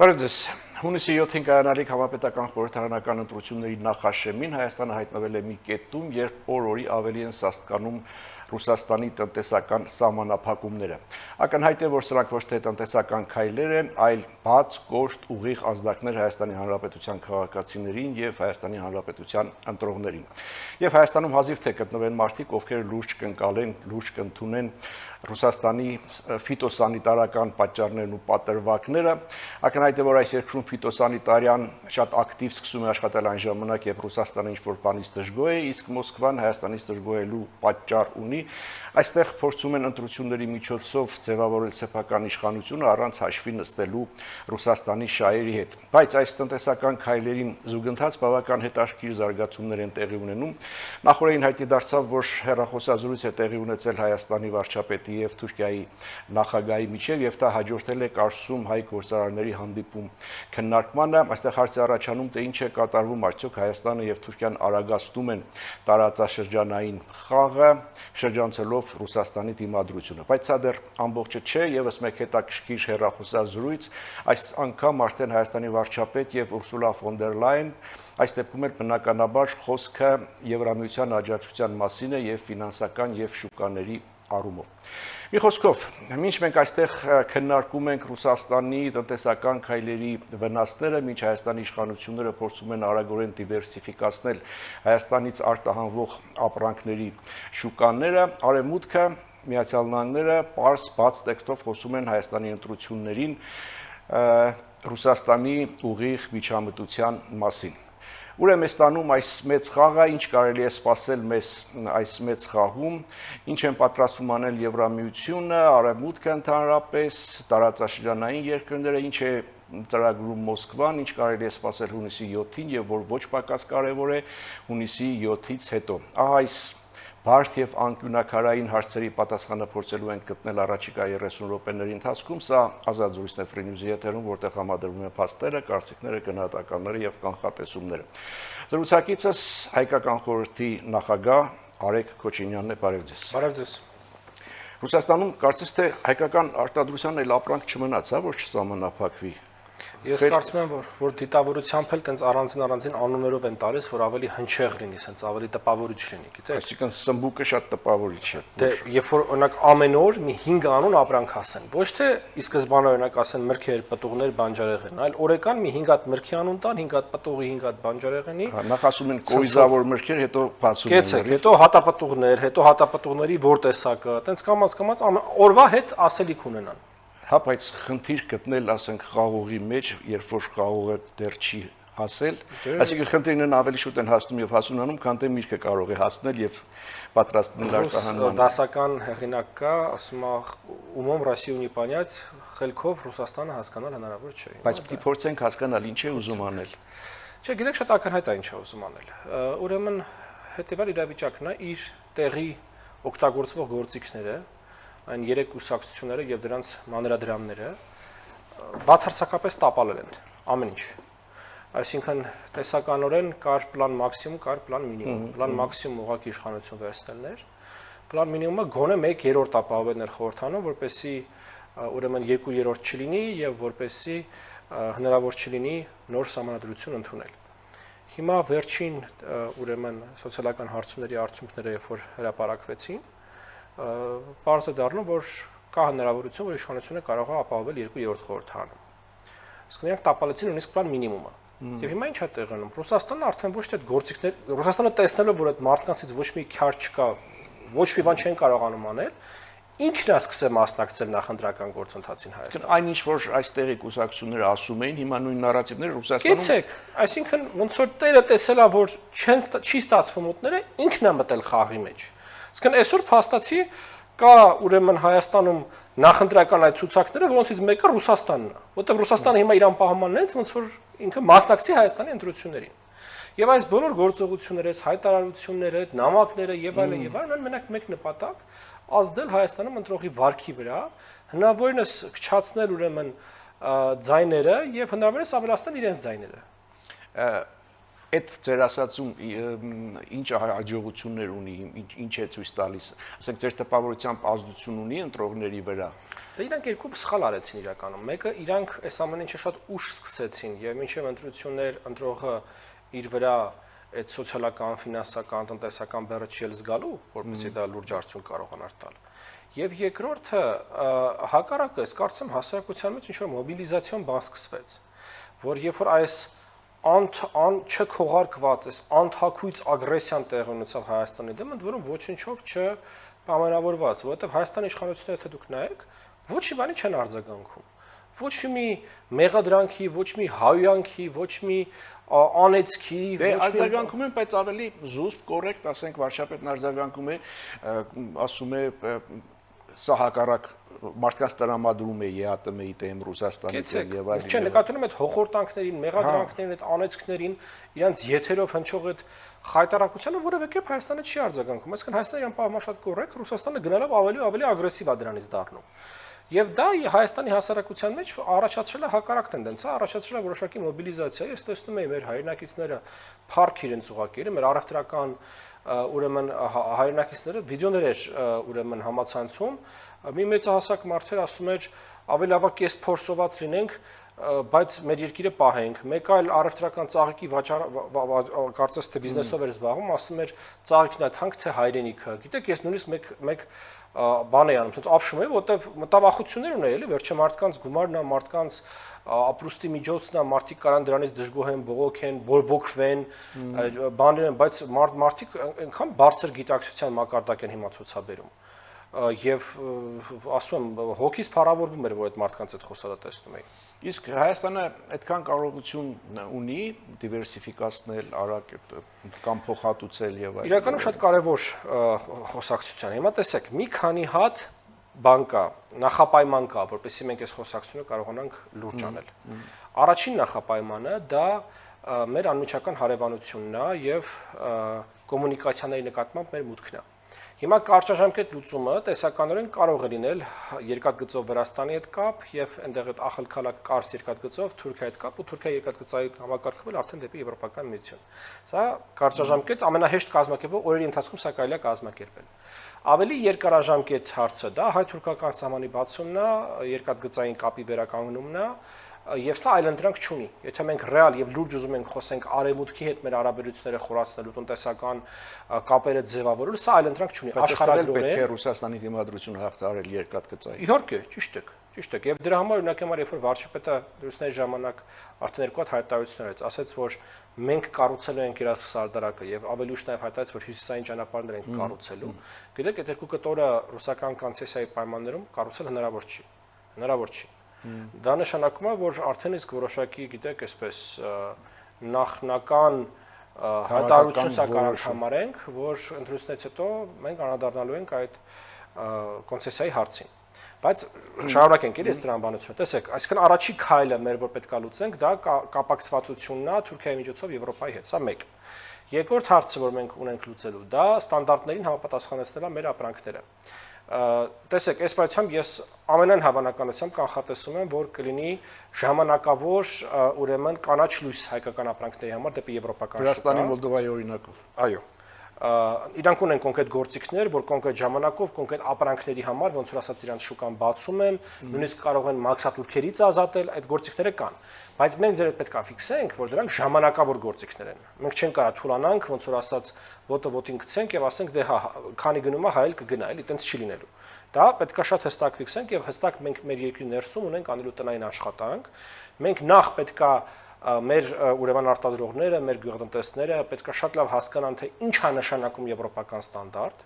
Բարև Հունիսի 7-ին կայանալիք համապետական խորհրդարանական ընտրությունների նախաշեմին Հայաստանը հայտնվել է մի կետում, երբ օր-օրի ավելի են սաստկանում Ռուսաստանի տնտեսական սահմանափակումները։ Ակնհայտ է, որ սրանք ոչ թե տնտեսական քայլեր են, այլ բաց, կոշտ, ուղիղ ազդակներ Հայաստանի Հանրապետության քաղաքացիներին եւ Հայաստանի Հանրապետության ընտրողներին։ Եվ Հայաստանում հազիվ թե գտնվեն մարդիկ, ովքեր լուրջ կընկալեն, լուրջ կընդունեն Ռուսաստանի ֆիտոսանիտարական պատճառներն ու պատրվակները, ակնհայտ է, որ այս երկրում ֆիտոսանիտարիան շատ ակտիվ սկսում է աշխատել այն ժամանակ, երբ Ռուսաստանը ինչ-որ բանից դժգոհ է, իսկ Մոսկվան Հայաստանից դժգոհելու պատճառ ունի, այստեղ փորձում են ընտրությունների միջոցով ձևավորել սեփական իշխանությունը առանց հաշվի նստելու Ռուսաստանի շահերի հետ։ Բայց այս տնտեսական քայլերին զուգընթաց բավական հետաքրքիր զարգացումներ են տեղի ունենում։ Նախորդին հայտնի դարձավ, որ հեռախոսազրույց է տեղի ունեցել Հայաստանի վարչապետի եւ Թուրքիայի նախագահի միջև եւ դա հաջորդել է Կարսում հայ գործարարների հանդիպում քննարկմանը։ Այստեղ հարց է առաջանում, թե ինչ է կատարվում, արդյոք Հայաստանը եւ Թուրքիան արագացնում են տարածաշրջանային խաղը, շրջանցելով Ռուսաստանի դիմադրությունը։ Բայց սա դեռ ամբողջը չէ, եւս մեկ հետաքրքիր հեռախոսազրույց, այս անգամ արդեն Հայաստանի վարչապետ եւ Ուրսուլա ֆոն դեր Լայն, այս դեպքում էլ բնականաբար խոսքը Եվրամիության աջակցության մասին է եւ ֆինանսական եւ շուկաների առումով։ Մի խոսքով, մինչ մենք այստեղ քննարկում ենք Ռուսաստանի տնտեսական քայլերի վնասները, մինչ Հայաստանի իշխանությունները փորձում են արագորեն դիվերսիֆիկացնել Հայաստանից արտահանվող ապրանքների շուկաները, Արևմուտքը, Միացյալ Նահանգները պարզ բաց տեքստով խոսում են Հայաստանի ընտրություններին Ռուսաստանի ուղիղ միջամտության մասին։ Ուր է մեզ տանում այս մեծ խաղը, ինչ կարելի է սպասել մեզ այս մեծ խաղում, ինչ են պատրաստվում անել Եվրամիությունը, Արևմուտքը ընդհանրապես, տարածաշրջանային երկրները, ինչ է ծրագրում Մոսկվան, ինչ կարելի է սպասել հունիսի 7-ին եւ որ ոչ պակաս կարեւոր է հունիսի 7-ից հետո։ Ահա այս բարդ եւ անկյունակարային հարցերի պատասխանը փորձելու ենք գտնել առաջիկա 30 րոպեների ընթացքում։ Սա ազատ զրույցն է Free News-ի եթերում, որտեղ համադրվում են փաստերը, կարծիքները, գնահատականները եւ կանխատեսումները։ Զրուցակիցս Հայկական խորհրդի նախագահ Արեգ Քոչինյանն է, բարև ձեզ։ Բարև ձեզ։ Ռուսաստանում կարծես թե հայկական արտադրության էլ ապրանք չմնաց, հա, որ չսահմանափակվի։ Ես կարծում եմ, որ դիտավորությամբ էլ տենց առանձին անուններով են տալիս, որ ավելի հնչեղ լինի, sense ավելի տպավորիչ լինի, գիտեք։ Այսինքն սմբուկը շատ տպավորիչ է։ Դե երբ որ օրինակ ամեն օր մի 5 անուն ապրանք ասեն, ոչ թե ի սկզբանե օրինակ ասեն մրգեր, պտուղներ, բանջարեղեն, այլ օրական մի 5 հատ մրգի անուն տան, 5 հատ պտուղի, 5 հատ բանջարեղենի։ Նախ ասում են կորիզավոր մրգեր, հետո բացում են։ Կեցեք, հետո հատապտուղներ, հետո հատապտուղների որ տեսակը, տենց կամած օրվա հետ ասելիք ունենան։ Հա, բայց խնդիր գտնել, ասենք, խաղողի մեջ, երբ որ խաղողը դեռ չի հասել, այսինքն խնդիրներն ավելի շուտ են հասնում եւ հասունանում, քան թե միրգը կարող է հասնել եւ պատրաստել արտահանման։ Դասական հեղինակ կա, ասում է, ումом Россию не понять, խելքով Ռուսաստանը հասկանալ հնարավոր չէ։ Բայց պիտի փորձենք հասկանալ ինչ է ուզում անել։ Չէ, գիտեք, շատ ակնհայտ է ինչ է ուզում անել։ Ուրեմն հետեւյալ իրավիճակն է իր տեղի օգտագործվող գործիքները, այն 3 կուսակցությունները եւ դրանց մանրադրամները բացարձակապես տապալել են ամեն ինչ։ Այսինքն տեսականորեն կար պլան մաքսիմում, կար պլան մինիմում։ Պլան մաքսիմում ուղղակի իշխանություն վերստելներ, պլան մինիմումը գոնե 1/3 ապահովելներ խորհրդանում, որպեսզի ուրեմն 2/3 չլինի եւ որպեսզի հնարավոր չլինի նոր սահմանադրություն ընդունել։ Հիմա վերջին ուրեմն սոցիալական հարցումների արդյունքները երբ որ հրապարակվեցին, պարզ է դառնում, որ կա հնարավորություն, որ իշխանությունը կարող է ապահովել 2/3 խորհրդանում։ Իսկ նրանք տապալեցին նույնիսկ պլան մինիմումը։ Եվ հիմա ինչ է տեղի ունենում։ Ռուսաստանը արդեն ոչ թե այդ գործիքներ, Ռուսաստանը տեսնելով, որ այդ մարդկանցից ոչ մի քյար չկա, ոչ մի բան չեն կարողանում անել, ինքն է սկսել մասնակցել նախընտրական գործընթացին Հայաստանում։ Այնինչ որ այստեղի կուսակցությունները ասում էին, հիմա նույն նարատիվները Ռուսաստանում։ Գեցեք, այսինքն ոնց որ տերը տեսելա, որ չի ստացվում ուտները, ինքն է մտել խաղի մեջ։ Իսկն այսօր փաստացի կա ուրեմն Հայաստանում նախընտրական այդ ցուցակները, որոնցից մեկը Ռուսաստանն է, որտեղ Ռուսաստանը հիմա իր անպահոմանն է, ոնց որ ինքը մասնակցի Հայաստանի ընտրություններին։ Եվ այս բոլոր գործողությունները, հայտարարությունները, նամակները եւ այլն ունեն մենակ մեկ նպատակ՝ ազդել Հայաստանում ընտրողի վարքի վրա, հնարավորինս քչացնել ուրեմն ձայները եւ հնարավորինս ավելացնել իրենց ձայները։ այդ ձեր ասածում ինչ հաջողություններ ունի, ինչ է ցույց տալիս, ասենք ձեր տպավորությամբ ազդություն ունի ընտրողների վրա։ Դե իրանք երկու սխալ արեցին իրականում։ Մեկը իրանք այս ամեն ինչը շատ ուշ սկսեցին եւ մինչեւ ընտրություններ ընտրողը իր վրա այդ սոցիալական, ֆինանսական, տնտեսական բեռը չի զգալու, որովհետեւ դա լուրջ արդյունք կարողանար տալ։ Եվ երկրորդը հակառակը, ես կարծեմ հասարակության մեջ ինչ-որ մոբիլիզացիոն բան սկսվեց, որ երբ որ այս չքողարկված, այս անթակույց ագրեսիան տեղի ունեցավ Հայաստանի դեմ, ընդ որում ոչինչով չպայմանավորված, որովհետև Հայաստանի իշխանությունները թե դուք նայեք, ոչ մի բանի չեն արձագանքում։ Ոչ մի մեղադրանքի, ոչ մի հայոյանքի, ոչ մի անեծքի, ոչ մի արձագանքում են, բայց ավելի զուսպ, կոռեկտ, ասենք վարչապետն արձագանքում է, ասում է սա հակառակ մարդկանց տրամադրում է ԵԱՏՄ-ի դեմ Ռուսաստանից եւ այլն։ Չէ, նկատում եմ այդ հոխորտանքներին, մեղադրանքներին, այդ անեծքներին, իրանց եթերով հնչող այդ խայտարակությանը որևէ կերպ Հայաստանը չի արձագանքում։ Այսինքն Հայաստանը իրան պահում շատ կոռեկտ, Ռուսաստանը գնալով ավելի ագրեսիվ է դրանից դառնում։ Եվ դա Հայաստանի հասարակության մեջ առաջացրել է հակառակ տենդենսը, առաջացրել է որոշակի մոբիլիզացիա։ Ես տեսնում եմ մեր հայրենակիցները փառք իրենց ուղղակի, մեր առևտրական ուրեմն հայրենակիցները վիդեոներ էր ուրեմն համացանցում, մի մեծահասակ մարդեր ասում էր ավելի լավ է կես փորսոված լինենք, բայց մեր երկիրը պահենք։ Մեկ այլ առևտրական ծաղիկի կարծես թե բիզնեսով էր զբաղվում, ասում էր ծաղիկն է թանկ թե հայրենիքը։ Գիտեք, ես նույնիսկ մեկ բան էի անում, ասես ապշում էի, որտեվ մտավախություններ ունեի, էլի, վերջը մարդկանց գումարն է, մարդկանց ապրուստի միջոցն է, մարդիկ կարան դրանից դժգոհեն, բողոքեն, բորբոքվեն, բաներ են, բայց մարդիկ այնքան բարձր գիտակցության մակարդակ են հիմա ցուցաբերում։ Եվ ասում եմ, հոգիս փառավորվում էր, որ այդ մարդկանց այդ խոսալը տեսնում էի։ Իսկ Հայաստանը այդքան կարողություն ունի դիվերսիֆիկացնել, արագ կամ փոխհատուցել եւ այլն։ Իրականում շատ կարևոր խոսակցություն։ Հիմա տեսեք, մի քանի հատ բան կա, նախապայման կա, որպեսզի մենք այս խոսակցությունը կարողանանք լուրջ անել։ Առաջին նախապայմանը դա մեր անմիջական հարևանությունն է եւ կոմունիկացիաների նկատմամբ մեր մուտքն է։ Հիմա կարճաժամկետ լուծումը տեսականորեն կարող է լինել երկաթգծով Վրաստանի հետ կապ եւ այնտեղ այդ ախալքալակ Կարս երկաթգծով Թուրքիայի հետ կապ ու Թուրքիայի երկաթգծային համակարգվել արդեն դեպի Եվրոպական միություն։ Սա կարճաժամկետ ամենահեշտ կազմակերպող օրերի ընթացքում սա կարելի է կազմակերպել։ Ավելի երկարաժամկետ հարցը դա հայ-թուրքական սահմանի բացումն է, երկաթգծային կապի վերականգնումն է, եւ սա այլընտրանք չունի։ Եթե մենք ռեալ եւ լուրջ ուզում ենք խոսենք արևմուտքի հետ մեր հարաբերությունները խորացնելու, տնտեսական կապերը ձևավորելու, սա այլընտրանք չունի։ Աշխարհագրորեն պետք է Ռուսաստանի դիմադրությունը հաղթահարել երկաթգծային։ Իհարկե, ճիշտ եք, ճիշտ եք։ Եվ դրա համար օրինակ համար երբ որ վարչապետը դրույթների ժամանակ արդեն երկու հատ հայտարարություններ արեց, ասաց, որ մենք կառուցելու ենք Երասխ Սարդարակը եւ ավելի ուշ նաեւ հայտարարեց, որ հյուսիսային ճանապարհներ ենք կառուցելու։ Գիտեք, այդ երկու կտորը ռուսական կոնցեսիայի պայմաններում կառուցել հնարավոր չի։ Հնարավոր չի։ Դա նշանակում է, որ արդեն իսկ որոշակի, գիտեք, այսպես նախնական հայտարարություն սա կարող համարենք, որ ընտրությունից հետո մենք անդրադառնալու ենք այդ կոնցեսիայի հարցին։ Բայց շարունակենք էլի այս տրամաբանությունը։ Տեսեք, այսինքն առաջի քայլը մեր որ պետք է լուծենք, դա կապակցվածությունն է Թուրքիայի միջոցով Եվրոպայի հետ։ Սա մեկ։ Երկրորդ հարցը, որ մենք ունենք լուծելու, դա ստանդարտներին համապատասխանեցնելը մեր ապրանքները։ Տեսեք, այս պայմանությամբ ես ամենայն հավանականությամբ կանխատեսում եմ, որ կլինի ժամանակավոր ուրեմն կանաչ լույս հայկական ապրանքների համար դեպի եվրոպական շուկա։ Վրաստանի, Մոլդովայի օրինակով։ Այո։ Իրանք ունեն կոնկրետ գործիքներ, որ կոնկրետ ժամանակով, կոնկրետ ապրանքների համար, ոնց որ ասած, իրանք շուկան բացում են, նույնիսկ կարող են մաքսատուրքերից ազատել, այդ գործիքները կան։ Բայց մենք ձեր հետ պետք է ֆիքսենք, որ դրանք ժամանակավոր գործիքներ են։ Մենք չենք կարող թուլանանք, ոնց որ ասած, ոտը ոտին գցենք եւ ասենք դե հա, քանի գնում է, հայել կգնա, էլի, տենց չի լինելու։ Դա պետք է շատ հստակ ֆիքսենք եւ հստակ մենք մեր երկրի ներսում ունենք անելու տնային աշխատանք։ Մենք նախ պետք է մեր ուրեմն արտադրողները, մեր գյուղատնտեսները պետք է շատ լավ հասկանան, թե ինչ է նշանակում եվրոպական ստանդարտ,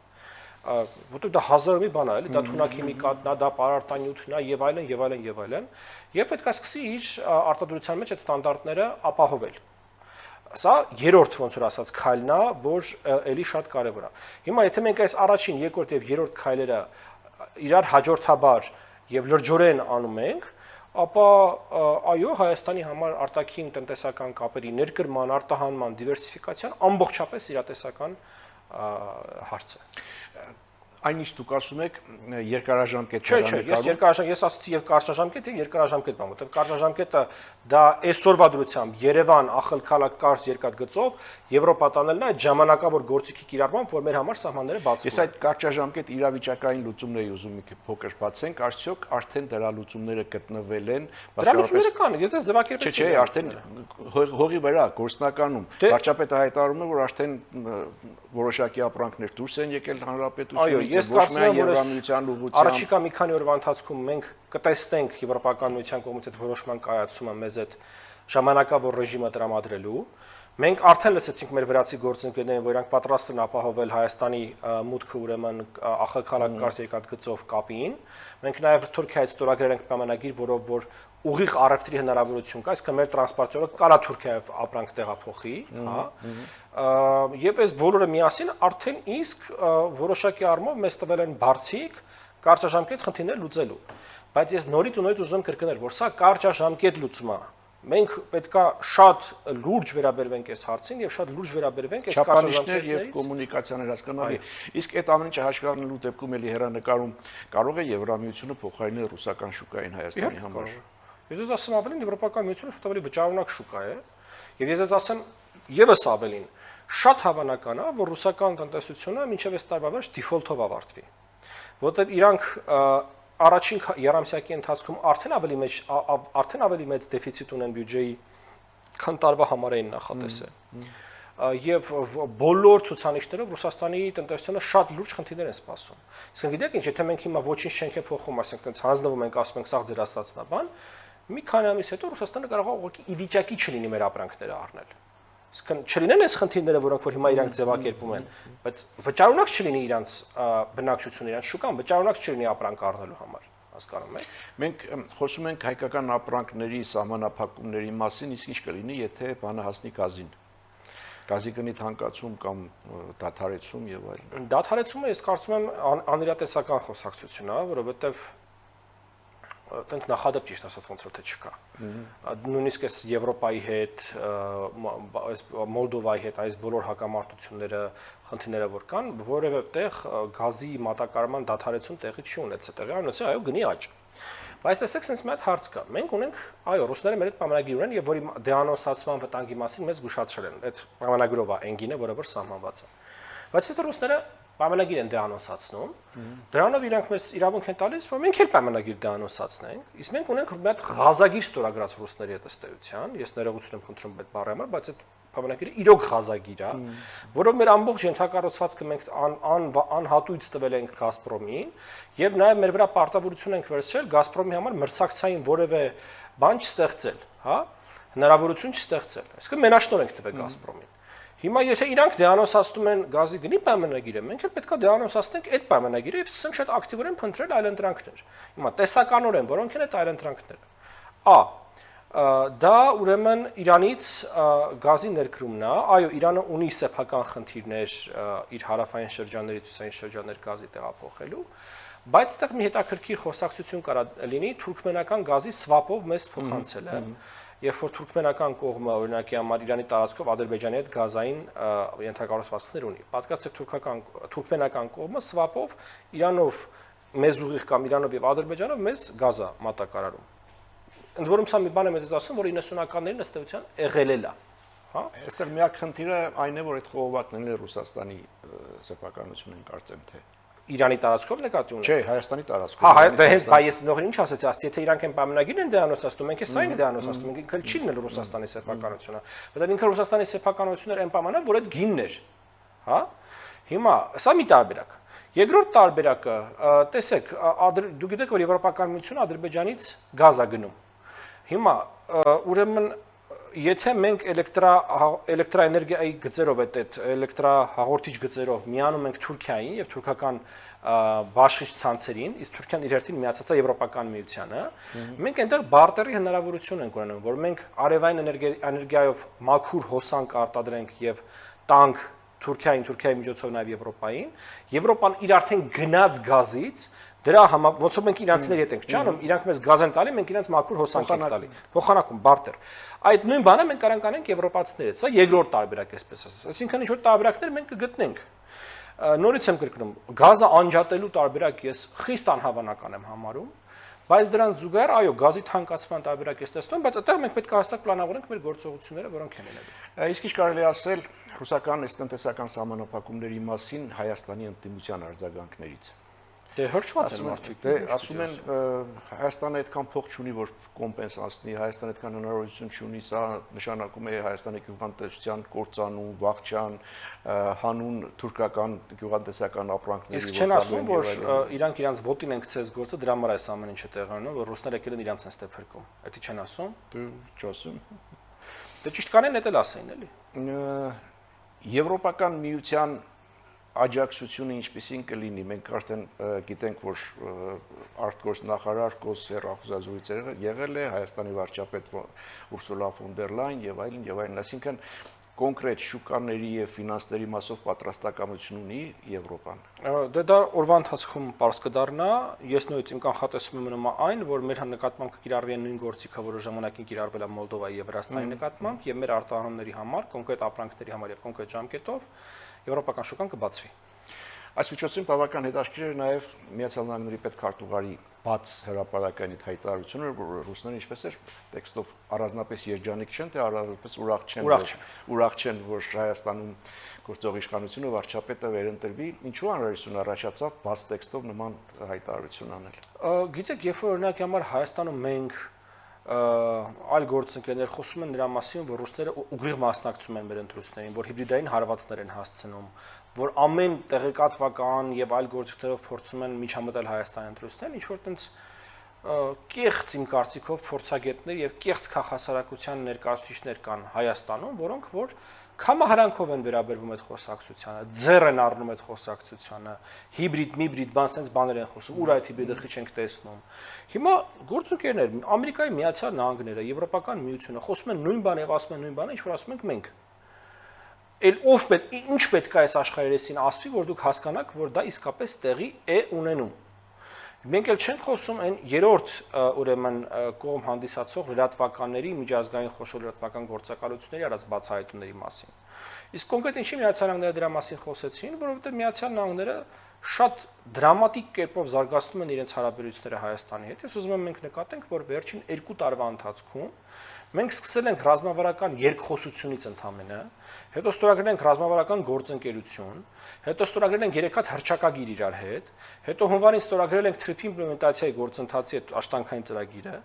որտեղ դա հազարամյա բան է, էլի, դա թունաքիմիկատն է, դա պարարտանյութն է եւ այլն եւ այլն եւ այլն, եւ պետք է սկսի իր արտադրության մեջ այդ ստանդարտները ապահովել։ Սա երրորդ ոնց որ ասած քայլն է, որ էլի շատ կարեւոր է։ Հիմա եթե մենք այս առաջին, երկրորդ եւ երրորդ քայլերը իրար հաջորդաբար եւ լրջորեն անում ենք, ապա այո, Հայաստանի համար արտաքին տնտեսական կապերի ներկրման, արտահանման, դիվերսիֆիկացիան ամբողջապես իրատեսական հարց է։ Այնինչ դուք ասում եք երկարաժամկետ ես ասացի եւ կարճաժամկետ եւ երկարաժամկետ բան, որտեղ կարճաժամկետը դա այսօրվա դրությամբ Երևան, Ախալքալակ, Կարս երկաթգծով Եվրոպա տանելն է այդ ժամանակավոր գործիքի կիրառմամբ, որ մեր համար սահմանները բացվում են։ Ես այդ կարճաժամկետ իրավիճակային լուծումն էի ուզում մի փոքր բացենք, արդյոք արդեն դրա լուծումները գտնվել են, դրա լուծումները կան, ես այս ձևակերպեցի։ Չէ, արդեն հողի վրա գործնականում վարչապետը հայտարարում է, որ արդեն որոշակի ապրանքներ դուրս են եկել հանրապետությունից, Ես կարծում եմ, որ Եվրամիության ուղղությամբ առաջիկա մի քանի օրվա ընթացքում մենք կտեսնենք Եվրոպական միության կողմից այդ որոշման կայացումը մեզ այդ ժամանակավոր ռեժիմը տրամադրելու։ Մենք արդեն լսեցինք մեր վրացի գործընկերներին, որ իրանք պատրաստ են ապահովել Հայաստանի մուտքը ուրեմն Ախալքալակ Կարս երկաթգծով կապին։ Մենք նաև Թուրքիայից ստորագրել ենք պայմանագիր, որով որ ուղիղ առևտրի հնարավորություն կա, այսինքն մեր տրանսպորտյորը կարա Թուրքիայով ապրանք տեղափոխի, հա։ Եվ այս բոլորը միասին արդեն իսկ որոշակի առումով մեզ տվել են բարձիկ կարճաժամկետ խնդիրներ լուծելու։ Բայց ես նորից ու նորից ուզում եմ կրկնել, որ սա կարճաժամկետ լուծում է։ Մենք պետքա շատ լուրջ վերաբերվենք այս հարցին եւ շատ լուրջ վերաբերվենք այս չափանիշներ եւ կոմունիկացիաներ հասկանալի։ Իսկ այդ ամենը հաշվի առնելու դեպքում էլի հերանեկարում կարող է Եվրամիությունը փոխարինել ռուսական շուկային Հայաստանի համար։ Ես ես ասեմ ավելին, Եվրոպական միությունը շատ ավելի վճարունակ շուկա է, եւ ես ասեմ եւս ավելին, շատ հավանական է, որ ռուսական տնտեսությունը մինչեւ այս տարվա վերջ դիֆոլթով ավարտվի, որտեղ իրանք առաջին երամսյակի ընթացքում արդեն ավելի մեծ դեֆիցիտ ունեն բյուջեի, քան տարվա համար էին նախատեսել։ Եվ բոլոր ցուցանիշներով Ռուսաստանի տնտեսությունը շատ լուրջ խնդիրներ են սպասում։ Իսկ գիտեք ինչ, եթե մենք հիմա ոչինչ չենք փոխում, այսինքն հանձնվում ենք, ասում ենք, սա ձեր ասածն է, բան, մի քանի ամիս հետո Ռուսաստանը կարող է ուղղակի ի վիճակի չլինի մեր ապրանքները առնել։ Իսկ չլինեն այս խնդիրները, որոնք որ հիմա իրանք ձևակերպում են, բայց վճարունակ չլինի իրանք բնակչությունը, իրանք շուկան վճարունակ չլինի ապրանք առնելու համար, հասկանում եք։ Մենք խոսում ենք հայկական ապրանքների սահմանափակումների մասին, իսկ ինչ կլինի, եթե բանը հասնի գազին։ Գազի գնի թանկացում կամ դադարեցում եւ այլն։ Դադարեցումը ես կարծում եմ անիրատեսական խոսակցություն է, որովհետեւ տենց նախադեպ ճիշտ ասած ոնց որ թե չկա։ Նույնիսկ այս Եվրոպայի հետ, այս Մոլդովայի հետ, այս բոլոր հակամարտությունները, խնդիրները որ կան, որևէ տեղ գազի մատակարարման դադարեցում տեղի չի ունեցել, տեղի ունեցել այո գնի աճ։ Բայց տեսեք, sense մի հատ հարց կա։ Մենք ունենք, այո, ռուսները մեր հետ պայմանագիր ունեն եւ որի դեանոնսացման վտանգի մասին մեզ զգուշացրել են։ Այդ պայմանագրով է ընկինը, որը որ սահմանված է։ Բայց եթե ռուսները պայմանագիր են դեանոնսացնում, դրանով իրանք մեզ իրավունք են տալիս, որ մենք էլ պայմանագիր դեանոնսացնենք, իսկ մենք ունենք մի հատ ղազագիր ստորագրած ռուսների հետ ըստ էության, ես ներողություն եմ խնդրում այդ բառի համար, բայց այդ պայմանագիրը իրոք ղազագիր է, որով մեր ամբողջ ենթակառուցվածքը մենք անհատույց տվել ենք Գազպրոմին, եւ նաեւ մեր վրա պարտավորություն ենք վերցրել Գազպրոմի համար մրցակցային որևէ բան չստեղծել, հա, հնարավորություն չստեղծել։ Այսինքն մենաշնոր ենք տվել Գազպրոմին։ Հիմա եթե իրանք դեանոնսացնում են գազի գնի պայմանագիրը, մենք էլ պետքա դեանոնսացնենք այդ պայմանագիրը եւ սկսենք շատ ակտիվորեն փնտրել այլընտրանքներ։ Հիմա տեսականորեն որոնք են այդ այլընտրանքները։ Դա ուրեմն Իրանից գազի ներկրումն է, այո, Իրանը ունի սեփական խնդիրներ իր հարավային շրջանների ցուսային շրջաններ գազի տեղափոխելու, բայց այդտեղ մի հետաքրքիր խոսակցություն կարա լինի թուրքմենական գազի swap-ով մեզ փոխանցելը։ Երբ որ թուրքմենական կողմը օրինակի համար Իրանի տարածքով Ադրբեջանի հետ գազային ենթակառուցվածքներ ունի, պատկացեք թուրքմենական կողմը swap-ով Իրանով մեզ ուղիղ կամ Իրանով եւ Ադրբեջանով մեզ գազա մատակարարում։ Ընդ որում սա մի բան եմ ես ասում, որ 90-ականներին ըստ էության եղել է, հա։ Այստեղ միակ խնդիրը այն է, որ այդ խողովակներն էլ Ռուսաստանի սեփականություն են կարծեմ թե Իրանի տարածքով նկատի ունենք։ Չէ, Հայաստանի տարածքով։ Հա, դա հենց բայց նորին ինչ ասեցի, ասի եթե իրանք են պայմանագիր են դեանոնսացնում, մենք էս այն դեանոնսացնում ենք, ինքը չի լինել Ռուսաստանի սեփականությունը։ Որտեղ ինքը Ռուսաստանի սեփականությունն էր այն պայմանով, որ այդ գինն էր, հա։ Հիմա սա մի տարբերակ։ Երկրորդ տարբերակը, տեսեք, դու գիտեք, որ Եվրոպական միությունը Ադրբեջանից գազ է գնում։ Հիմա ուրեմն եթե մենք էլեկտրաէներգիայի գծերով այդ էլեկտրահաղորդիչ գծերով միանում ենք Թուրքիային եւ թուրքական բաշխիչ ցանցերին, իսկ Թուրքիան իր հերթին միացած է Եվրոպական միությանը, մենք այնտեղ բարտերի հնարավորություն ենք ունենում, որ մենք արևային էներգիայով մաքուր հոսանք արտադրենք եւ տանք Թուրքիայի միջոցով նաեւ Եվրոպային, Եվրոպան իր արդեն գնաց գազից դրա ոնց որ մենք իրանցիների հետ ենք ճանում, իրանք մեզ գազ են տալի, մենք իրանց մաքուր հոսանք ենք տալի։ Փոխանակում, բարտեր։ Այդ նույն բանը մենք կարող ենք անենք եվրոպացիների հետ։ Սա երկրորդ տարբերակ էսպես ասած։ Այսինքն ինչ որ տարբերակներ մենք կգտնենք։ Նորից եմ կրկնում, գազը անջատելու տարբերակ ես խիստ անհավանական եմ համարում, բայց դրան զուգահեռ այո, գազի թանկացման տարբերակ ես տեսնում, բայց այդտեղ մենք պետք է հստակ պլանավորենք մեր գործողությունները, որոնք են լինելու։ Իսկ ինչ կարելի ասել ռուսական տնտեսական սահմանափակումների մասին Հայաստանի ընդդիմության արձագանքներից։ Դե հրճված են մարդիկ։ Դե ասում են Հայաստանը այդքան փող չունի, որ կոմպենսացնի, Հայաստանը այդքան հնարավորություն չունի, սա նշանակում է Հայաստանի գյուղատնտեսության կործանում, վախճան, հանուն թուրքական գյուղատնտեսական ապրանքների։ Իսկ չեն ասում, որ իրանք իրանց ոտին են գցես գործը, դրա համար այս ամեն ինչը տեղի ունենում, որ ռուսները եկել են իրանց են ստեփրկում։ Դա չեն ասում։ Դե չասում։ Դե ճիշտ կանեն դա էլ ասեին էլի։ Եվրոպական միության աջակցությունը ինչպեսին կլինի, մենք արդեն գիտենք, որ արտգործ նախարար Կոս հեռախոսազրույցը եղել է Հայաստանի վարչապետ Ուրսուլա ֆոն դեր Լայն եւ այլն, այսինքն կոնկրետ շուկաների եւ ֆինանսների մասով պատրաստակամություն ունի Եվրոպան։ Դե դա օրվա ընթացքում པարզ կդառնա, ես նույնիսկ իմ կանխատեսումը մնում է այն, որ մեր նկատմամբ կկիրառվի նույն գործիքը, որը ժամանակին կիրառվել է Մոլդովայի եւ Վրաստանի նկատմամբ եւ մեր արտահանումների համար, կոնկրետ ապրանքների համար եւ կոնկրետ ժամկետով եվրոպական շուկան կբացվի։ Այս միջոցին բավական հետաքրքիր է նաև Միացյալ Նահանգների պետքարտուղարի բաց հրապարակայինի հայտարարությունը, որ ռուսները ինչպես էր տեքստով առանձնապես երջանիկ չեն, թե առավելապես ուրախ չեն, որ Հայաստանում գործող իշխանությունը վարչապետը վերընտրվի, ինչու անհրաժեշտություն առաջացավ բաց տեքստով նման հայտարարություն անել։ Գիտեք, երբ որ օրինակի համար Հայաստանում մենք այլ գործընկերներ խոսում են նրա մասին, որ ռուսները ուղիղ մասնակցում են մեր ընտրություններին, որ հիբրիդային հարվածներ են հասցնում, որ ամեն տեղեկատվական եւ այլ գործիքներով փորձում են միջամտել Հայաստանի ընտրություններին, ինչ որ տենց կեղծ իմ կարծիքով փորձագետներ եւ կեղծ քաղաքասարակության ներկայացուցիչներ կան Հայաստանում, որոնք որ Քամահարանքով են վերաբերվում այդ խոսակցությանը, ձեռ են առնում այդ խոսակցությանը, հիբրիդ, բան sense բաներ են խոսում, ուր այդ հիբրիդը խիչ ենք տեսնում։ Հիմա գործընկերներ, Ամերիկայի Միացյալ Նահանգները, Եվրոպական միությունը խոսում են նույն բանը եւ ասում են նույն բանը, ինչ որ ասում ենք մենք։ Էլ ով պետք, ինչ պետք է այս աշխարհերեսին ասվի, որ դուք հասկանաք, որ դա իսկապես տեղի է ունենում։ Մենք էլ չենք խոսում այն երրորդ ուրեմն կողմ հանդիսացող լրատվականների միջազգային խոշոր լրատվական գործակալությունների արած բացահայտումների մասին։ Իսկ կոնկրետ ինչի Միացյալ Նահանգները դրա մասին խոսեցին, որովհետև Միացյալ Նահանգները շատ դրամատիկ կերպով զարգացնում են իրենց հարաբերությունները Հայաստանի հետ։ Ես ուզում եմ մենք նկատենք, որ վերջին 2 տարվա ընթացքում մենք սկսել ենք ռազմավարական երկխոսությունից ընդամենը, հետո ստորագրել ենք ռազմավարական գործընկերություն, հետո ստորագրել ենք 3 հատ հռչակագիր իրար հետ, հետո հունվարին ստորագրել ենք TRIP իմպլեմենտացիայի գործընթացի այդ աշտանքային ծրագիրը,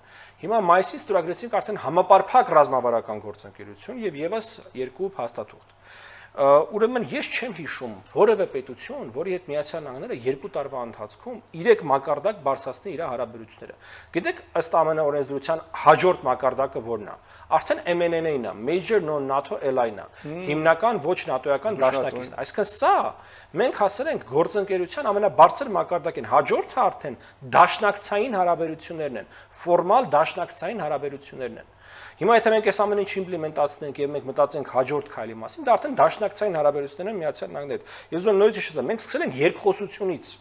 հիմա մայիսին ստորագրեցինք արդեն համապարփակ ռազմավարական գործընկերություն եւ եւս 2 փաստաթուղթ։ Ուրեմն ես չեմ հիշում որևէ պետություն, որի հետ Միացյալ Նահանգները 2 տարվա ընթացքում 3 մակարդակ բարձրացնի իր հարաբերությունները։ Գիտեք, ըստ ԱՄՆ օրենսդրության հաջորդ մակարդակը որն է։ Արդեն MNN-ն է, Major Non-NATO Ally-ն է, հիմնական ոչ նատոյական դաշնակիցն է։ Այսինքն սա մենք հասել ենք գործընկերության ամենաբարձր մակարդակին։ Հաջորդը արդեն դաշնակցային հարաբերություններն են, ֆորմալ դաշնակցային հարաբերություններն են։ Հիմա եթե մենք այս ամեն ինչը իմպլեմենտացնենք եւ մենք մտածենք հաջորդ քայլի մասին, դա արդեն դաշնակցային հարաբերություններ են Միացյալ Նահանգների հետ։ Ես ուզում եմ նույնիսկ հիշեցնել, մենք սկսել ենք երկխոսությունից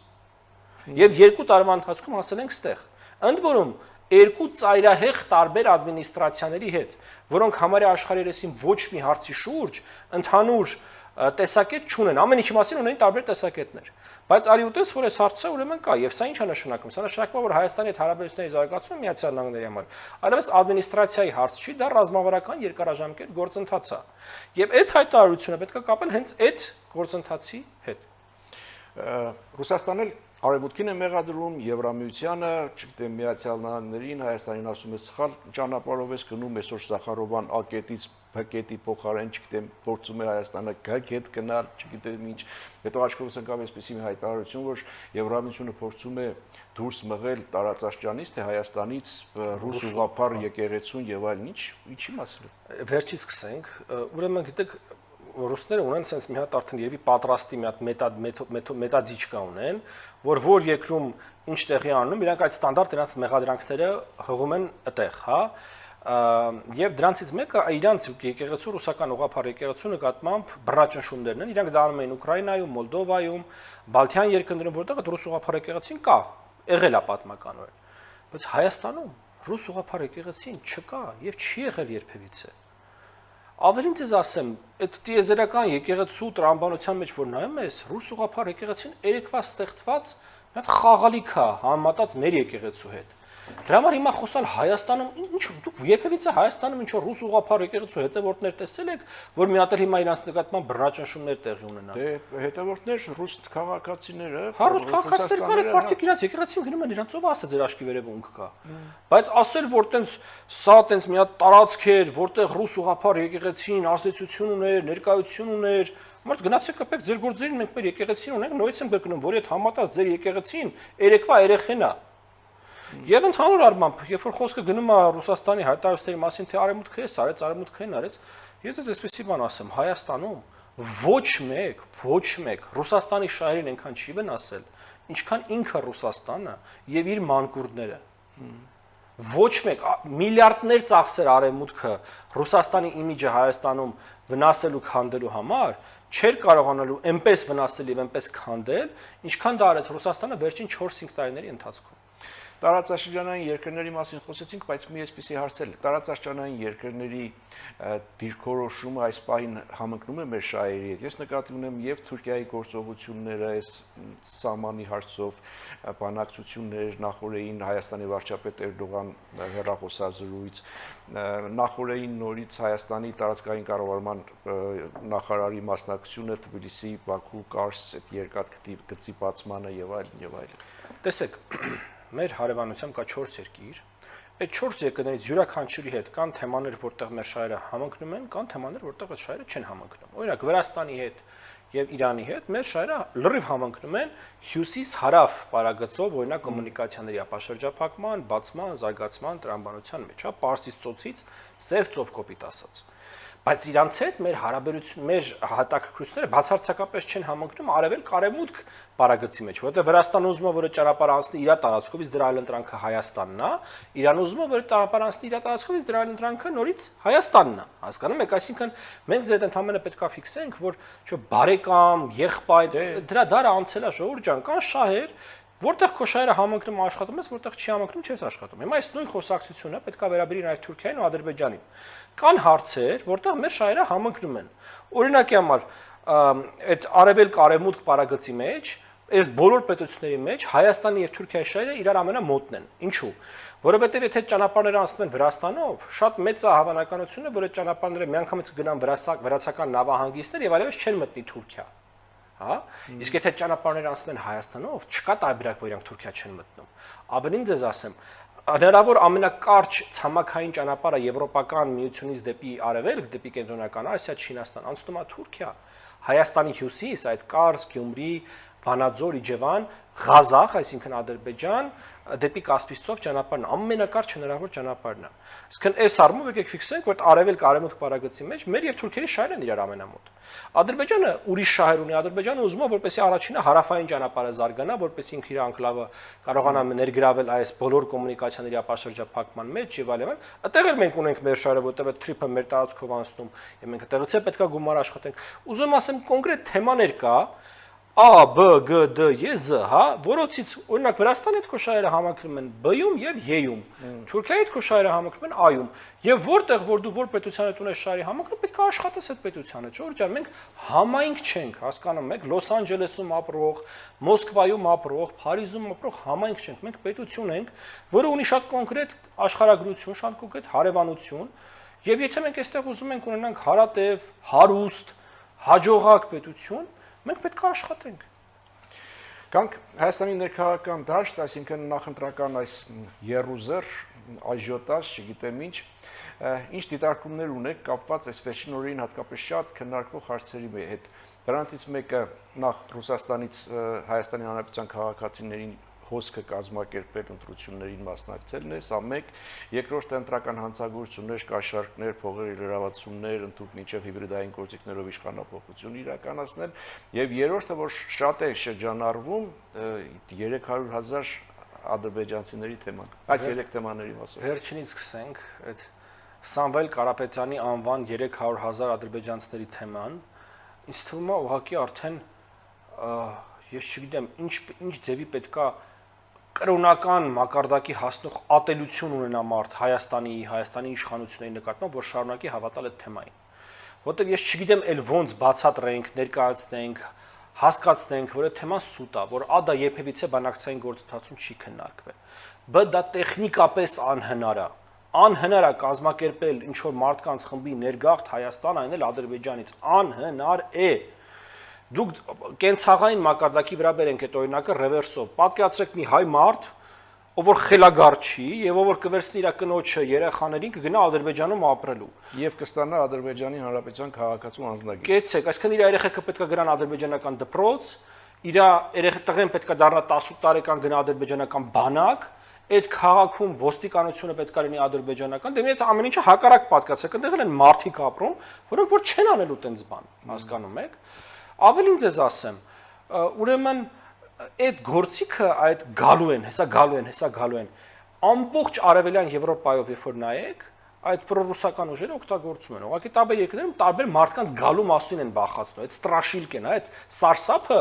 եւ 2 տարվա ընթացքում հասել ենք ստեղ։ Ընդ որում 2 ծայրահեղ տարբեր ադմինիստրացիաների հետ, որոնք համարյա աշխարհերեսին ոչ մի հարցի շուրջ ընդհանուր տեսակետ չունեն, ամեն ինչի մասին ունեն տարբեր տեսակետներ։ Բայց արի ուտես, որ այս հարցը ուրեմն կա, եւ սա ինչ է նշանակում։ Սա նշանակում է, որ Հայաստանի հետ հարաբերությունների զարգացումը Միացյալ Նահանգների համար այլևս ադմինիստրացիայի հարց չի, դա ռազմավարական երկարաժամկետ գործընթաց է։ Եվ այդ հայտարարությունը պետք է կապել հենց այդ գործընթացի հետ։ Ռուսաստանն էլ Արևմուտքին է մեղադրում, Եվրամիությանը, չգիտեմ, Միացյալ Նահանգներին, Հայաստանին ասում է սխալ ճանապարհով ես գնում, այսօր Սախարովան ակետից փակետի փոխարեն, չգիտեմ, փորձում է Հայաստանը գետ գնալ, չգիտեմ ինչ։ Հետո աչքովս ընկավ այսպեսի մի հայտարարություն, որ Եվրամիությունը փորձում է դուրս մղել տարածաշրջանից, թե Հայաստանից ռուս ուղղափառ եկեղեցուն եւ այլն, ինչի մասին է։ Վերջից սկսենք, ուրեմն գիտեք, ռուսները ունեն sense մի հատ արդեն երևի պատրաստի մի հատ մետադիչկա ունեն, որ երկրում ինչ տեղի անում, իրանք այդ ստանդարտ դրանց մեղադրանքները հղում են այդտեղ, հա, եւ դրանցից մեկը իրանց եկեղեցու ռուսական ուղղափառ եկեղեցու նկատմամբ բռնաճնշումներն են, իրանք դա անում են Ուկրաինայում, Մոլդովայում, Բալթյան երկրներում, որտեղ ռուս ուղղափառ եկեղեցին կա, եղել է պատմականորեն, բայց Հայաստանում ռուս ուղղափառ եկեղեցին չկա եւ չի եղել երբևիցե։ Ավելին ձեզ ասեմ, այդ տիեզերական եկեղեցու տրամաբանության մեջ որ նայում ես, ռուս ուղղափառ եկեղեցին երեկվա ստեղծված մի հատ խաղալիք է համատած մեր եկեղեցու հետ։ Դրա համար հիմա խոսալ Հայաստանում, ինչ դուք երբևիցե Հայաստանում ինչ որ ռուս ուղղափառ եկեղեցու հետևորդներ տեսել եք, որ մի հատ էլ հիմա իրանց նկատմամբ բռնաճնշումներ տեղի ունենան։ Դե հետևորդներ ռուս քաղաքացիները, ռուս քաղաքացիները կարեք պարտիկ իրանց եկեղեցին գնում են իրանց ով ասա ձեր աշկի վերև ունք կա։ Բայց ասել որ տենց սա տենց մի հատ տարածք էր, որտեղ ռուս ուղղափառ եկեղեցին ազդեցություն ուներ, ներկայություն ուներ, մարդ գնացեք կպեք ձեր գործերին մենք մեր եկեղեցին ունենք, նույնիսկ եմ կրկնում, որ այդ համատած ձեր եկեղեցին երեկվա երեխեն է։ Եվ ընդհանուր առմամբ, երբ որ խոսքը գնում է Ռուսաստանի հայտարարությունների մասին, թե արևմուտքը էս արեց, արևմուտքը այն արեց, ես այսպեսի բան ասեմ, Հայաստանում ոչ մեկ Ռուսաստանի շահերին այնքան չի վնասել, ինչքան ինքը Ռուսաստանը եւ իր մանկուրները։ Ոչ մեկ միլիարդներ ծախսեր արևմուտքը Ռուսաստանի իմիջը Հայաստանում վնասելու քանդելու համար չէր կարողանալու այնպես վնասել եւ այնպես քանդել, ինչքան դա արեց Ռուսաստանը վերջին 4-5 տարիների ընթացքում։ Տարածաշրջանային երկրների մասին խոսեցինք, բայց մի այսպիսի հարց էլ տարածաշրջանային երկրների դիրքորոշումը այս պահին համընկնում է մեր շահերի հետ։ Ես նկատի ունեմ եւ Թուրքիայի գործողությունները, այս սահմանի հարցով բանակցություններ, նախորդին Հայաստանի վարչապետ Էրդողան հեռախոսազրույց, նախորդին նորից Հայաստանի տարածքային կառավարման նախարարի մասնակցությունը Թբիլիսի, Բաքու, Կարս այդ երկաթգծի գծի բացմանը եւ այլն եւ այլն։ Տեսեք, մեր հարևանությամբ կա 4 երկիր, այդ 4 երկրներից յուրաքանչյուրի հետ կան թեմաներ, որտեղ մեր շահերը համընկնում են, կան թեմաներ, որտեղ այդ շահերը չեն համընկնում։ Օրինակ Վրաստանի հետ եւ Իրանի հետ մեր շահերը լրիվ համընկնում են հյուսիս-հարավ պարագծով, օրինակ կոմունիկացիաների ապաշրջափակման, բացման, զարգացման, տրամաբանության մեջ, հա, Պարսից ծոցից Սև ծով կոպիտ ասած։ Բայց իրանց հետ մեր հարաբերություն, մեր հատակությունները բացարձակապես չեն համընկնում արևելք-արևմուտք պարագծի մեջ, որովհետեւ Վրաստանը ուզում է որ ճանապարհ անցնի իր տարածքով, իսկ դրա այլ ընտրանքը Հայաստանն է, Իրանը ուզում է որ ճանապարհ անցնի իր տարածքով, իսկ դրա այլ ընտրանքը նորից Հայաստանն է։ Հասկանում եք, այսինքն մենք ձեր ընդհանրապես պետքա ֆիքսենք, որ չէ բարեկամ, եղբայր, դրա դարը անցել է ժողովուրդ ջան, կան շահեր, որտեղ քո շահերը համընկնում աշխատում ես, որտեղ չի համընկնում չես աշխատում։ Հիմա այս նույն խոսակցությունը պետք է վերաբերի նաև Թուրքիային ու Ադրբեջանին։ Կան հարցեր, որտեղ մեր շահերը համընկնում են։ Օրինակի համար, այդ արևելք-արևմուտք պարագծի մեջ, այս բոլոր պետությունների մեջ Հայաստանի եւ Թուրքիայի շահերը իրար ամենամոտն են։ Ինչու՞։ Որովհետեւ եթե ճանապարհները անցնում են Վրաստանով, շատ մեծ է հավանականությունը, որ այդ ճանապարհները միանգամից կգնան վրացական նավահանգիստներ եւ այլևս չեն մտնի Թուրքիա։ Հա, իսկ եթե ճանապարհները անցնում են Հայաստանով, չկա տարբերակ, որ իրանք Թուրքիա չեն մտնում։ Ավելին ձեզ ասեմ, հնարավոր ամենակարճ ցամաքային ճանապարհը Եվրոպական միությունից դեպի արևելք, դեպի կենտրոնական Ասիա, Չինաստան, անցնում է Թուրքիա։ Հայաստանի հյուսիս, այդ Կարս, Գյումրի, Վանաձոր, Իջևան, Ղազախ, այսինքն Ադրբեջան, դեպի Կասպից ծով ճանապարհն ամենակարճ հնարավոր ճանապարհն է։ Իսկն այս առումով եկեք ֆիքսենք, որ արևելք-արևմուտք պարագծի մեջ մեր եւ Թուրքիայի շահերն են իրար ամենամոտ։ Ադրբեջանը ուրիշ շահեր ունի, Ադրբեջանը ուզում է որպեսի առաջինը հարավային ճանապարհը զարգանա, որպեսի ինքը իր անկլավը կարողանա ներգրավել այս բոլոր կոմունիկացիաների ապաշրջափակման մեջ եւ այլն։ Այդտեղ էլ մենք ունենք մեր շահերը, որտեղ այդ թրիփը մեր տարածքով անցնում, եւ մենք այդտեղից է պետքա գումար աշխատենք։ Ուզում ասեմ կոնկրետ թեմաներ կա, A, B, G, D, E, Z, հա, որոնցից օրինակ Վրաստանի հետ քո շահերը համընկնում են B-ում եւ E-ում, Թուրքիայի հետ քո շահերը համընկնում են A-ում, եւ որտեղ որ դու որ պետության հետ ունես շահերի համընկնում, պետք է աշխատես այդ պետության հետ, ժողովուրդ ջան, մենք համայնք չենք, հասկանում եք, Լոս Անջելեսում ապրող, Մոսկվայում ապրող, Փարիզում ապրող համայնք չենք, մենք պետություն ենք, որը ունի շատ կոնկրետ աշխարհագրություն, շատ կոնկրետ հարևանություն, եւ եթե մենք այստեղ ուզում ենք ունենանք հարատև, հարուստ, հաջողակ պետություն, մենք պետք է աշխատենք։ Կանք Հայաստանի ներքաղաքական դաշտ, այսինքն նախընտրական այս երուզեր, այժոտաժ, չգիտեմ ինչ դիտարկումներ ունեք կապված այս վերջին օրերին հատկապես շատ քննարկվող հարցերի հետ։ Դրանցից մեկը նախ Ռուսաստանից Հայաստանի Հանրապետության քաղաքացիներին հոսքը կազմակերպել ընտրություններին մասնակցելն է, սա մեկ, երկրորդը ընտրական հանցագործություններ, կաշառքներ, փողերի լրացումներ, ընդհանուր մինչև հիբրիդային գործիքներով իշխանապահություն իրականացնել, եւ երրորդը, որ շատ է շրջանառվում 300,000 ադրբեջանցիների թեման։ Այս երեք թեմաների մասով։ Վերջինից սկսենք այդ Սամվել Կարապետյանի անվան 300,000 ադրբեջանցիների թեման, ինձ թվում է ուղղակի արդեն ես չգիտեմ ինչ ձևի պետքա կրոնական մակարդակի հասնող ատելություն ունենա մարդ Հայաստանի իշխանությունների նկատմամբ, որ շարունակի հավատալ այդ թեմային։ Որտեղ ես չգիտեմ ել ոնց բացատրենք, ներկայացնենք, հասկացնենք, որ այդ թեման սուտ է, որ ադա երբևիցե բանակցային գործընթացում չի քննարկվել։ Բայց դա տեխնիկապես անհնար է։ Անհնար է կազմակերպել ինչ որ մարդկանց խմբի ներգաղթ Հայաստան, այն էլ Ադրբեջանից։ Անհնար է։ Դուք կենցաղային մակարդակի վրա բերենք այդ օրինակը ռևերսով։ Պատկերացրեք մի հայ մարդ, ով որ խելագար չի եւ ով որ կվերցնի իր կնոջը երեխաներին կգնա Ադրբեջանում ապրելու եւ կստանա Ադրբեջանի Հանրապետության քաղաքացու անձնագիր։ Կեցեք, այսինքն իր երեխեքը պետք է գնան ադրբեջանական դպրոց, իր տղեն պետք է դառնա 18 տարեկան գնա ադրբեջանական բանակ, այդ քաղաքում ոստիկանությունը պետք է լինի ադրբեջանական, դեմից ամեն ինչը հակառակ պատկացեք, այնտեղ են մարդիկ ապրում, որոնք որ չեն անելու տենց բան, հասկանում եք։ Ավելին ձեզ ասեմ, ուրեմն այդ գործիքը այդ գալու են, հեսա գալու են։ Ամբողջ արևելյան Եվրոպայով երբ որ նայեք, այդ պրոռուսական ուժերը օգտագործում են։ Ուղղակի տարբեր երկրներում տարբեր մարդկանց գալու մասին են բախացնում։ Այդ ստրաշիլկեն, այդ սարսափը,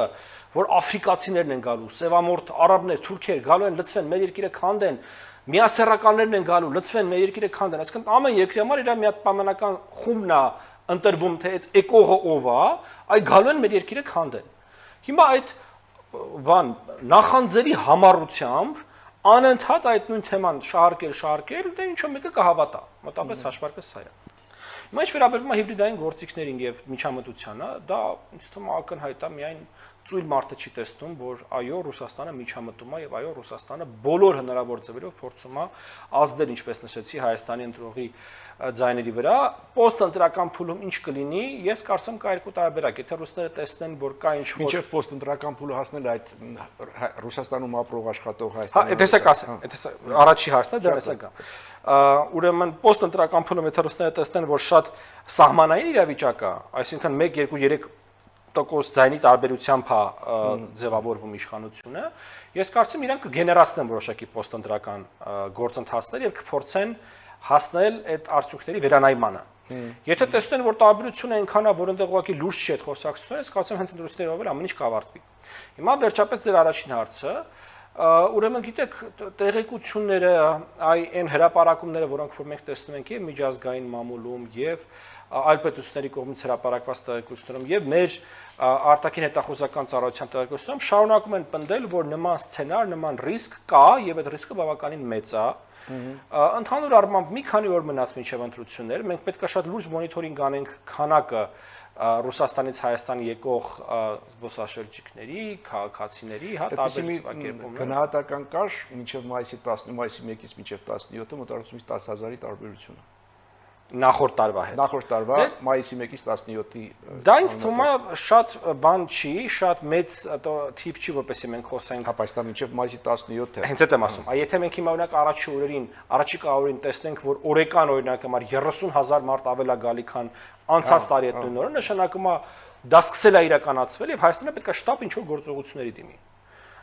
որ աֆրիկացիներն են գալու, սևամորթ արաբներ, թուրքեր գալու են, լցվեն, մեր երկիրը քանդեն, միասեռականներն են գալու, լցվեն, մեր երկիրը քանդեն։ Այսինքն ամեն երկրի համար իր մի հատ պայմանական խումբն է ընտրվում, թե այդ էկողը ով է, այ գալու են մեր երկիրը քանդեն։ Հիմա այդ բան նախանձերի համառությամբ անընդհատ այդ նույն թեման շահարկել, դե ինչո մեկը կհավատա, մոտապես հաշվարկը սա է։ Հիմա ինչ վերաբերվում է հիբրիդային գործիքներին եւ միջամտությանը, դա ինձ թվում է ակնհայտ է միայն ծույլ մարդը չի տեսնում, որ այո, Ռուսաստանը միջամտում է եւ այո, Ռուսաստանը բոլոր հնարավոր ձևերով փորձում է ազդել, ինչպես նշեցի, Հայաստանի ընտրողի ձայների վրա, post-ընտրական փուլում ինչ կլինի, ես կարծում կա երկու տարբերակ, եթե ռուսները տեսնեն, որ կա ինչ-որ մինչև post-ընտրական փուլը հասնել այդ Ռուսաստանում ապրող աշխատող Հայաստանի։ Հա, տեսեք ասեմ, առաջի հարցն է, դեռ հեսա գա։ Ուրեմն post-ընտրական փուլում եթե ռուսները տեսնեն, որ շատ սահմանային իրավիճակ է, այսինքն 1-2-3% ձայնի տարբերությամբ է ձևավորվում իշխանությունը, ես կարծում իրանք կգեներացնեն որոշակի post-ընտրական գործընթացներ եւ կփորձեն հասնել այդ արդյունքների վերանայմանը։ Եթե տեսնեն, որ տարբերությունը այնքան է, որ այնտեղ ուղղակի լուրջ չի այդ խոսակցությունը, ես կարծում եմ հենց ռուսներով էլ ամեն ինչ կավարտվի։ Հիմա վերջապես ձեր առաջին հարցը, ուրեմն գիտեք, տեղեկությունները, այն հրապարակումները, որոնք որ մենք տեսնում ենք եւ միջազգային մամուլում եւ այլ պետությունների կողմից հրապարակված տեղեկություններում եւ մեր արտաքին հետախուզական ծառայության տեղեկություններում շարունակում են պնդել, որ նման սցենար, նման ռիսկ կա եւ այդ ռիսկը բավականին մեծ է։ Ընդհանուր առմամբ մի քանի օր մնաց մինչև ընտրություններ, մենք պետք է շատ լուրջ մոնիթորինգ անենք քանակը Ռուսաստանից Հայաստան եկող զբոսաշրջիկների, քաղաքացիների, հա, տարբեր ձևակերպումներ։ Գնահատական կար մինչև մայիսի 1-ից մինչև 17-ը մոտավորապես 10,000-ի տարբերությունը։ Նախորդ տարվա հետ։ Նախորդ տարվա մայիսի 1-ից 17-ի։ Դա ինձ թվում է շատ բան չի, շատ մեծ թիվ չի, որպեսզի մենք խոսենք։ Հա, բայց դա մինչև մայիսի 17-ը։ Հենց այդ եմ ասում։ Այ եթե մենք հիմա օրինակ առաջիկա օրերին տեսնենք, որ օրեկան օրինակ համար 30,000 մարդ ավել է գալի, քան անցած տարի այդ նույն օրը, նշանակում է դա սկսել է իրականացվել եւ Հայաստանը պետք է շտապ ինչ-որ գործողությունների դիմի։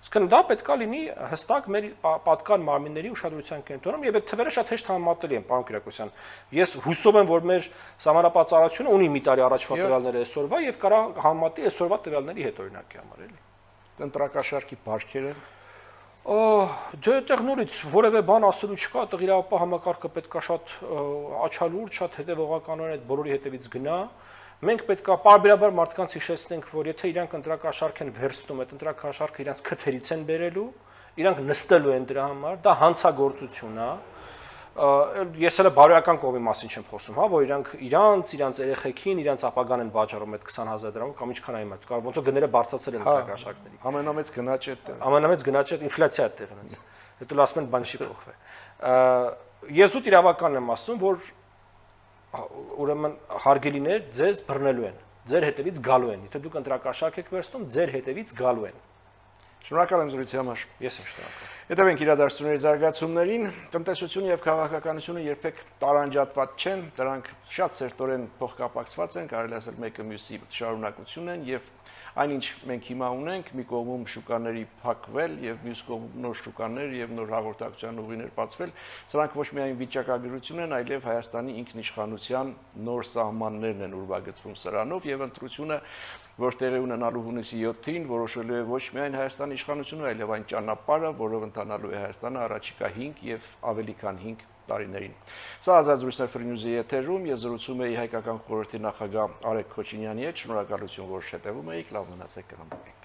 Այսինքն դա պետք է լինի հստակ մեր պատկան մարմինների ուշադրության կենտրոնում եւ այդ թվերը շատ հեշտ համեմատելի են, պարոն Կիրակոսյան։ Ես հուսով եմ, որ մեր համանապատասխանությունը ունի մի տարի առաջվա տվյալները այսօրվա եւ կարա համեմատի այսօրվա տվյալների հետ օրինակի համար էլի։ Ընտրակաշարքի բարքերը դե այդտեղ նորից որևէ բան ասելու չկա, այդտեղ իրավապահ համակարգը պետք է շատ աչալուրջ, շատ հետևողականորեն այդ բոլորի հետևից գնա։ Մենք պետք է պարբերաբար մարդկանց հիշեցնենք, որ եթե իրանք ընտրակաշարք են վերցնում, այդ ընտրակաշարքը իրանք քթերից են բերելու, իրանք նստելու են դրա համար, դա հանցագործություն է։ Ես հələ բարոյական կողմի մասին չեմ խոսում, հա, որ իրանք իրանց երեխեքին, իրանց ապագան են վաճառում այդ 20,000 դրամով կամ ինչքան այն մոտ, կարող ոնց որ գները բարձրացել են ընտրակաշարքների։ Ամենամեծ գնաճը դա։ Ամենամեծ գնաճը ինֆլյացիա է տեղի ունեցել։ Հետո ասում են բան չի փոխվել։ Ես ուտ իրավական եմ ասում, որ ուրեմն հարգելիներ ձեզ բռնելու են, ձեր հետևից գալու են, եթե դուք ընտրակաշարք եք վերցնում, ձեր հետևից գալու են։ Շնորհակալ եմ զրույցի համար։ Ես եմ շնորհակալ։ Հետևենք իրադարձությունների զարգացումներին, տնտեսությունը եւ քաղաքականությունը երբեք տարանջատված չեն, դրանք շատ սերտորեն փոխկապակցված են, կարելի ասել մեկը մյուսի շարունակություն են եւ այնինչ մենք հիմա ունենք, մի կողմում շուկաների փակվել եւ մյուս կողմում նոր շուկաներ եւ նոր հաղորդակցության ուղիներ բացվել, սրանք ոչ միայն վիճակագրություն են, այլև Հայաստանի ինքնիշխանության նոր սահմաններն են ուրվագծվում սրանով եւ ընտրությունը որ տեղի ունենալու հունիսի 7-ին որոշելու է ոչ միայն Հայաստանի իշխանությունը, այլև այն ճանապարհը, որով ընթանալու է Հայաստանը առաջիկա 5 եւ ավելի քան 5 տարիներին։ Սա Ազատ զրույցներ Free News-ի եթերում ես զրուցում էի հայկական խորհրդի նախագահ Արեգ Քոչինյանի հետ։ Շնորհակալություն, որ շետևում եք, լավ մնացեք, կհանդիպենք։